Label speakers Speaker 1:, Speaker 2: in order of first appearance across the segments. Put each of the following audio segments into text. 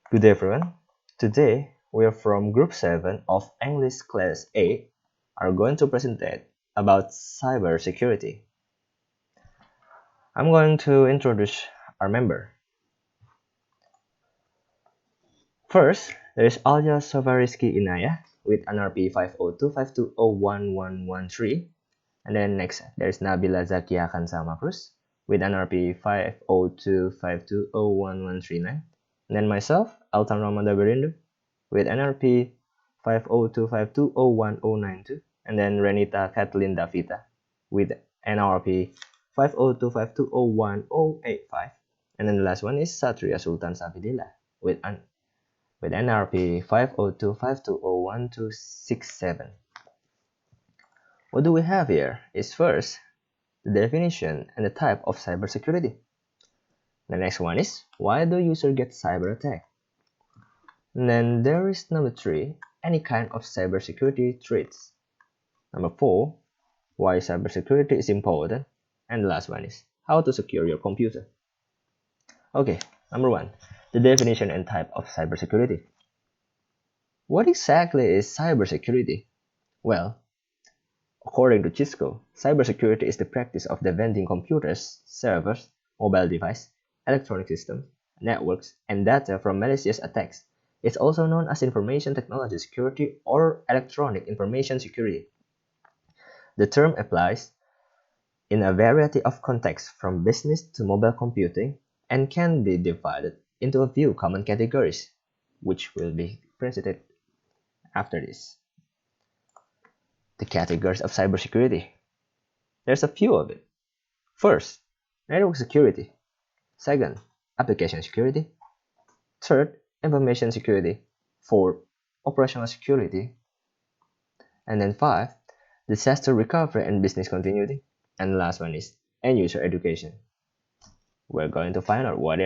Speaker 1: Good day everyone. Today we are from Group 7 of English Class A are going to present about cyber security. I'm going to introduce our member. First, there is Alya Shofarizqi Inayah with NRP 50252011113. And then next, there is Nabila Zakiyah Khansa Machrus with NRP 50252011139. And then myself, Elthan Ramanda Berlindo with NRP 50252010092. And then Renita Caithleen Davita with NRP 50252010085. And then the last one is Satria Sulthan Sabilillah with NRP 50252011267. What do we have here is first the definition and the type of cybersecurity. The next one is why do users get cyber attack? And then there is number 3, any kind of cybersecurity threats. Number 4, why cybersecurity is important. And the last one is how to secure your computer. Okay, number 1, the definition and type of cybersecurity. What exactly is cybersecurity? Well, according to Cisco, cybersecurity is the practice of preventing computers, servers, mobile devices, electronic systems, networks, and data from malicious attacks. It's also known as information technology security or electronic information security. The term applies in a variety of contexts from business to mobile computing and can be divided into a few common categories, which will be presented after this. The categories of cybersecurity. There's a few of it. First, network security. Second, application security. Third, information security. Fourth, operational security. And then 5, disaster recovery and business continuity. And the last one is end user education. We're going to find out what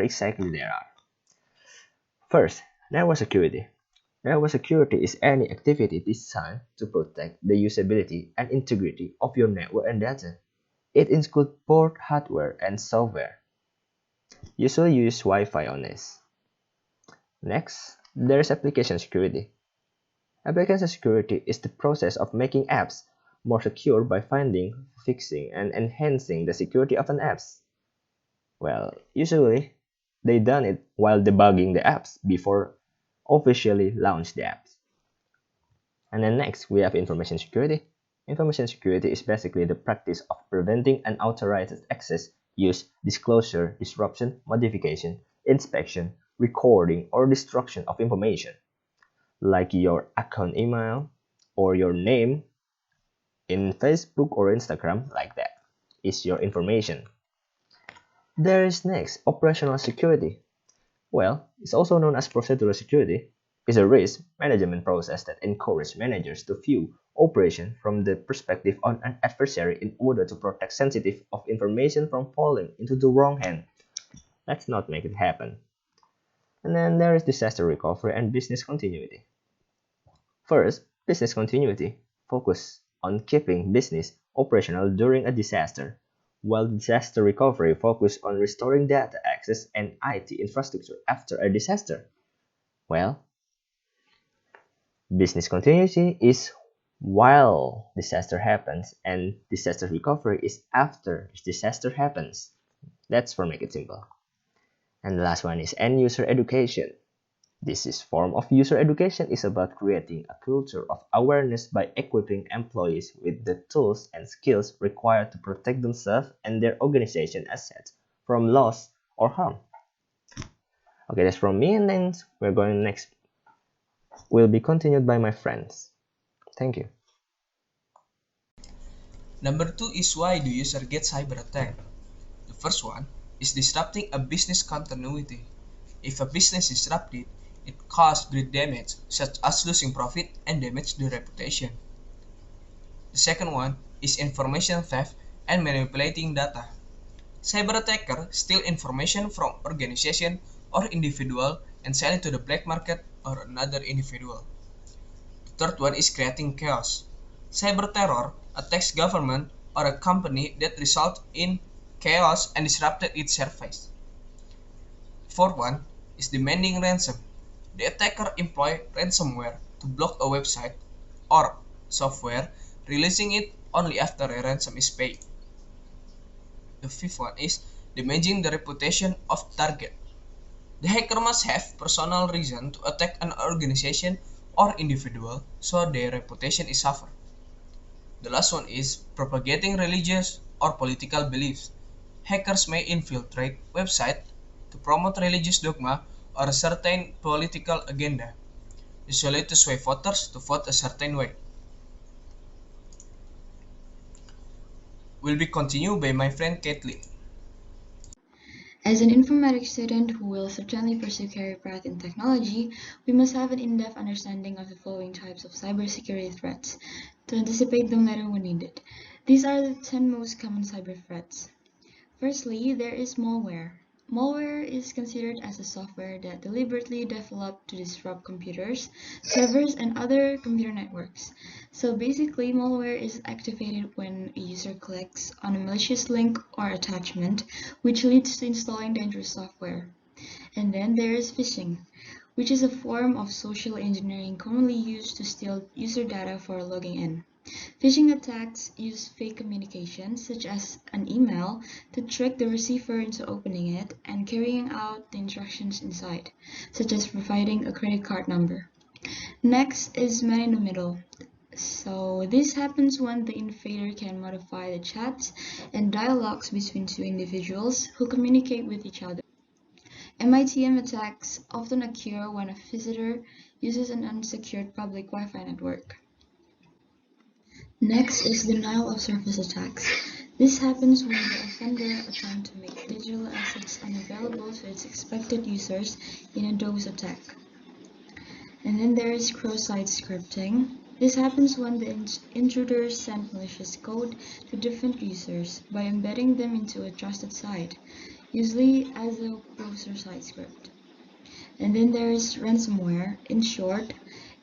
Speaker 1: exactly there are. First, network security. Network security is any activity designed to protect the usability and integrity of your network and data. It includes both hardware and software. Usually use Wi-Fi on this. Next, there is application security. Application security is the process of making apps more secure by finding, fixing, and enhancing the security of an app. Well, usually they done it while debugging the apps before officially launch the apps. And then next, we have information security. Information security is basically the practice of preventing unauthorized access, use, disclosure, disruption, modification, inspection, recording, or destruction of information, like your account email or your name in Facebook or Instagram, like that is your information. There is next, operational security. Well, it's also known as procedural security. It's a risk management process that encourages managers to view operation from the perspective of an adversary in order to protect sensitive of information from falling into the wrong hand. Let's not make it happen. And then there is disaster recovery and business continuity. First, business continuity focus on keeping business operational during a disaster, while disaster recovery focus on restoring data access and IT infrastructure after a disaster. Well, business continuity is while disaster happens and disaster recovery is after disaster happens. That's for make it simple. And the last one is end user education. This form of user education is about creating a culture of awareness by equipping employees with the tools and skills required to protect themselves and their organization assets from loss or harm. Okay, that's from me, and then we're going next. Will be continued by my friends. Thank you.
Speaker 2: Number 2 is why do users get cyber attack? The first one is disrupting a business continuity. If a business is disrupted, it causes great damage, such as losing profit and damage the reputation. The second one is information theft and manipulating data. Cyber attackers steal information from organization or individual and sell it to the black market or another individual. The third one is creating chaos. Cyber terror attacks government or a company that result in chaos and disrupted its service. Fourth one is demanding ransom. The attacker employs ransomware to block a website or software, releasing it only after a ransom is paid. The fifth one is damaging the reputation of target. The hacker must have personal reason to attack an organization or individual, so their reputation is suffered. The last one is propagating religious or political beliefs. Hackers may infiltrate websites to promote religious dogma or a certain political agenda, usually to sway voters to vote a certain way. Will be continued by my friend Caithleen.
Speaker 3: As an informatics student who will certainly pursue career path in technology, we must have an in-depth understanding of the following types of cybersecurity threats to anticipate them later when needed. These are the 10 most common cyber threats. Firstly, there is malware. Malware is considered as a software that deliberately developed to disrupt computers, servers, and other computer networks. So basically, malware is activated when a user clicks on a malicious link or attachment, which leads to installing dangerous software. And then there is phishing, which is a form of social engineering commonly used to steal user data for logging in. Phishing attacks use fake communication, such as an email, to trick the receiver into opening it and carrying out the instructions inside, such as providing a credit card number. Next is man in the middle. So this happens when the invader can modify the chats and dialogues between two individuals who communicate with each other. MITM attacks often occur when a visitor uses an unsecured public Wi-Fi network. Next is denial of service attacks. This happens when the offender attempts to make digital assets unavailable to its expected users in a DOS attack. And then there is cross-site scripting. This happens when the intruders send malicious code to different users by embedding them into a trusted site, usually as a browser site script. And then there is ransomware. In short,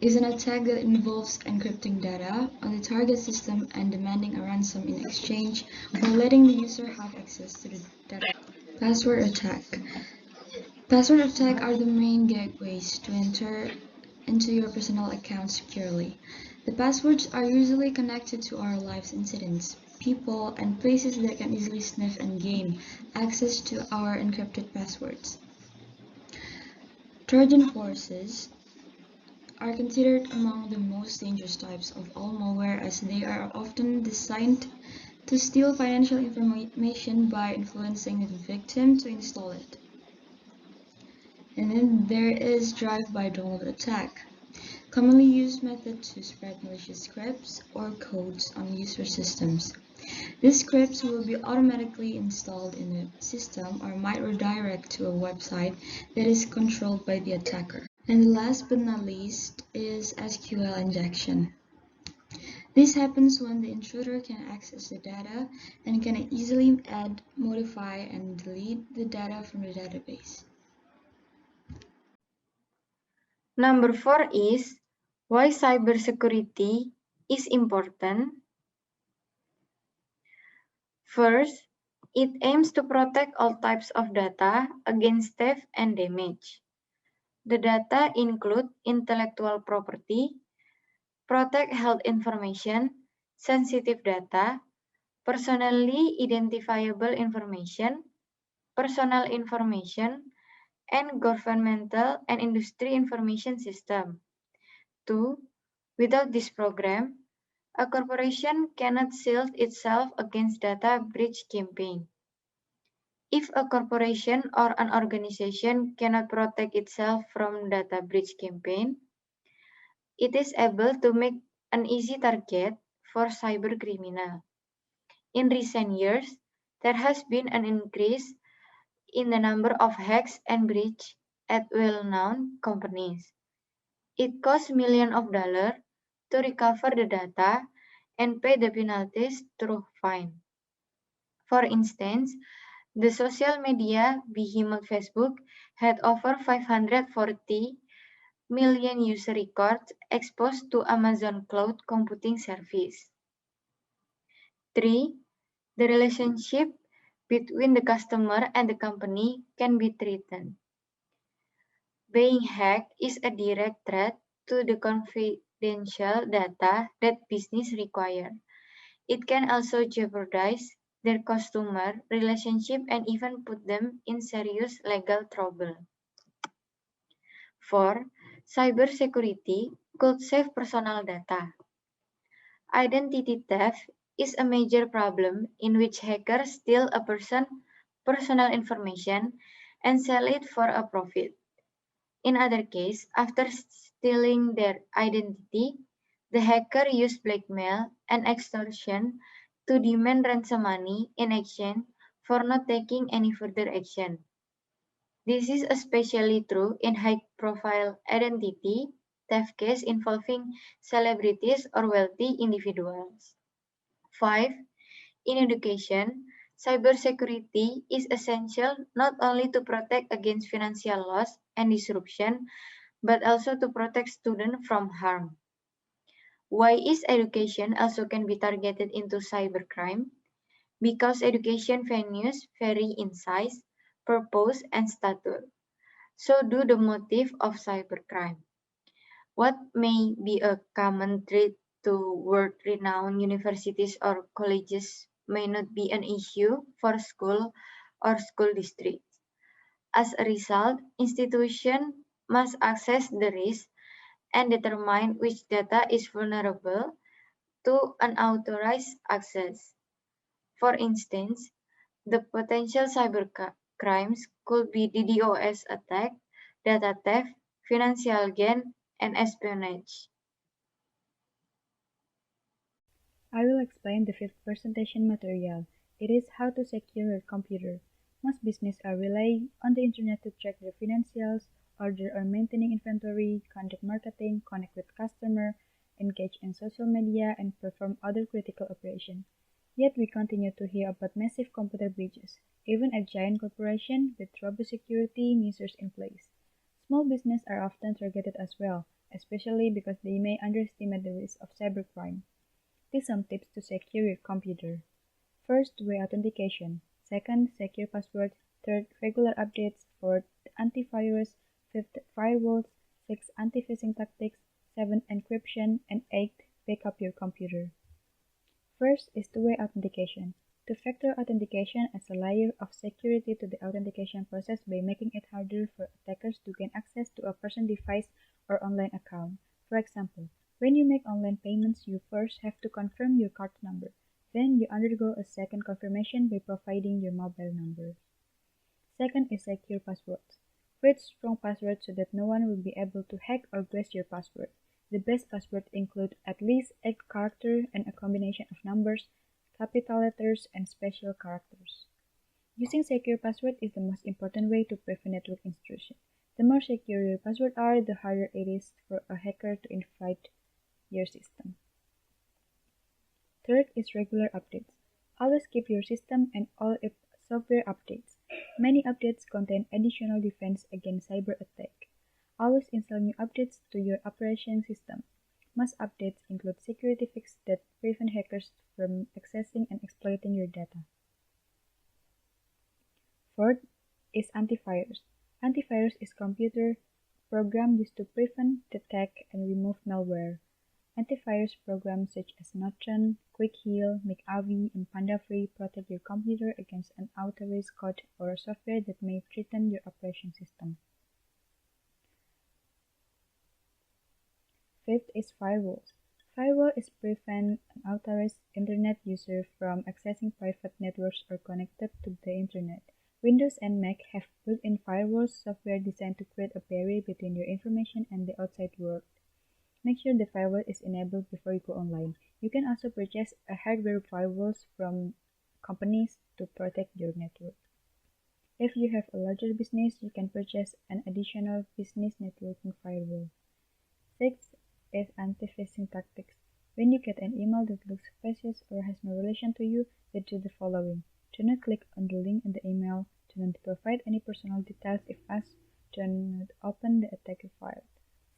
Speaker 3: is an attack that involves encrypting data on the target system and demanding a ransom in exchange for letting the user have access to the data. Password attack. Password attack are the main gateways to enter into your personal account securely. The passwords are usually connected to our lives incidents, people, and places that can easily sniff and gain access to our encrypted passwords. Trojan horses are considered among the most dangerous types of all malware, as they are often designed to steal financial information by influencing the victim to install it. And then there is drive-by download attack, commonly used method to spread malicious scripts or codes on user systems. These scripts will be automatically installed in the system or might redirect to a website that is controlled by the attacker. And last but not least is SQL injection. This happens when the intruder can access the data and can easily add, modify, and delete the data from the database.
Speaker 4: Number 4 is why cybersecurity is important. First, it aims to protect all types of data against theft and damage. The data include intellectual property, protect health information, sensitive data, personally identifiable information, personal information, and governmental and industry information system. 2. Without this program, a corporation cannot shield itself against data breach campaign. If a corporation or an organization cannot protect itself from data breach campaign, it is able to make an easy target for cyber criminal. In recent years, there has been an increase in the number of hacks and breaches at well-known companies. It costs millions of dollars to recover the data and pay the penalties through fine. For instance, the social media behemoth Facebook had over 540 million user records exposed to Amazon Cloud Computing Service. 3. The relationship between the customer and the company can be threatened. Being hacked is a direct threat to the confidential data that business require. It can also jeopardize their customer relationship and even put them in serious legal trouble. 4. Cybersecurity could save personal data. Identity theft is a major problem in which hackers steal a person's personal information and sell it for a profit. In other case, after stealing their identity, the hacker used blackmail and extortion to demand ransom money in exchange for not taking any further action. This is especially true in high-profile identity theft cases involving celebrities or wealthy individuals. 5. In education, cybersecurity is essential not only to protect against financial loss and disruption, but also to protect students from harm. Why is education also can be targeted into cybercrime? Because education venues vary in size, purpose, and stature. So do the motive of cybercrime. What may be a common threat to world-renowned universities or colleges may not be an issue for school or school districts. As a result, institutions must assess the risk and determine which data is vulnerable to unauthorized access. For instance, the potential cyber crimes could be DDoS attack, data theft, financial gain, and espionage.
Speaker 5: I will explain the fifth presentation material. It is how to secure your computer. Most businesses are relying on the internet to track their financials, order or maintaining inventory, conduct marketing, connect with customers, engage in social media, and perform other critical operations. Yet we continue to hear about massive computer breaches, even at giant corporations with robust security measures in place. Small businesses are often targeted as well, especially because they may underestimate the risk of cybercrime. These are some tips to secure your computer. First, two-way authentication. Second, secure passwords. Third, regular updates. Fourth, antivirus. Fifth, firewalls. Sixth, anti-phishing tactics. Seventh, encryption. And eighth, backup your computer. First is two-way authentication. Two-factor authentication adds a layer of security to the authentication process by making it harder for attackers to gain access to a person's device or online account. For example, when you make online payments, you first have to confirm your card number. Then you undergo a second confirmation by providing your mobile number. Second is secure passwords. Create strong passwords so that no one will be able to hack or guess your password. The best passwords include at least 8 characters and a combination of numbers, capital letters, and special characters. Using secure password is the most important way to prevent network intrusion. The more secure your passwords are, the harder it is for a hacker to infiltrate your system. Third is regular updates. Always keep your system and all its software updates. Many updates contain additional defense against cyber attack. Always install new updates to your operating system. Most updates include security fixes that prevent hackers from accessing and exploiting your data. Fourth is antivirus. Antivirus is computer program used to prevent, detect, and remove malware. Antivirus programs such as Norton, Quick Heal, McAfee, and PandaFree protect your computer against unauthorized code or software that may threaten your operation system. Fifth is firewalls. Firewall is prevent unauthorized internet user from accessing private networks or connected to the internet. Windows and Mac have built-in firewall software designed to create a barrier between your information and the outside world. Make sure the firewall is enabled before you go online. You can also purchase a hardware firewalls from companies to protect your network. If you have a larger business, you can purchase an additional business networking firewall. Sixth is anti-phishing tactics. When you get an email that looks suspicious or has no relation to you, then do the following. Do not click on the link in the email. Do not provide any personal details if asked. Do not open the attacker file.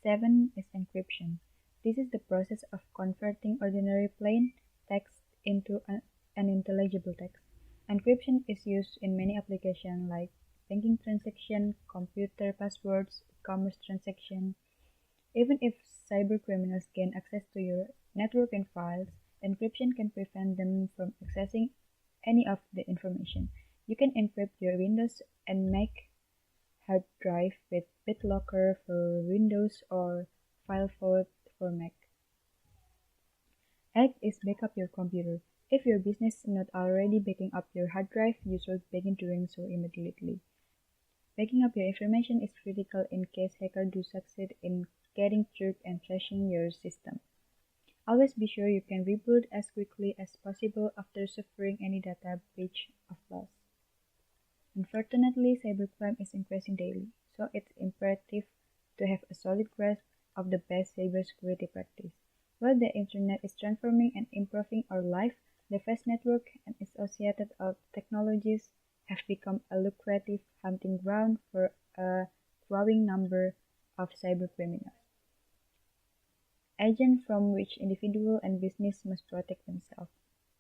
Speaker 5: 7 is encryption. This is the process of converting ordinary plain text into unintelligible text. Encryption is used in many applications like banking transactions, computer passwords, e-commerce transactions. Even if cybercriminals gain access to your network and files, encryption can prevent them from accessing any of the information. You can encrypt your Windows and Mac hard drive with BitLocker for Windows or FileVault for Mac. 8 is backup your computer. If your business is not already backing up your hard drive, you should begin doing so immediately. Backing up your information is critical in case hackers do succeed in getting through and trashing your system. Always be sure you can reboot as quickly as possible after suffering any data breach or loss. Unfortunately, cybercrime is increasing daily, so it's imperative to have a solid grasp of the best cybersecurity practice. While the internet is transforming and improving our life, the fast network and associated technologies have become a lucrative hunting ground for a growing number of cybercriminals. Agents from which individual and business must protect themselves.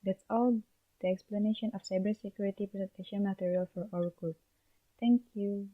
Speaker 5: That's all the explanation of cybersecurity presentation material for our group. Thank you.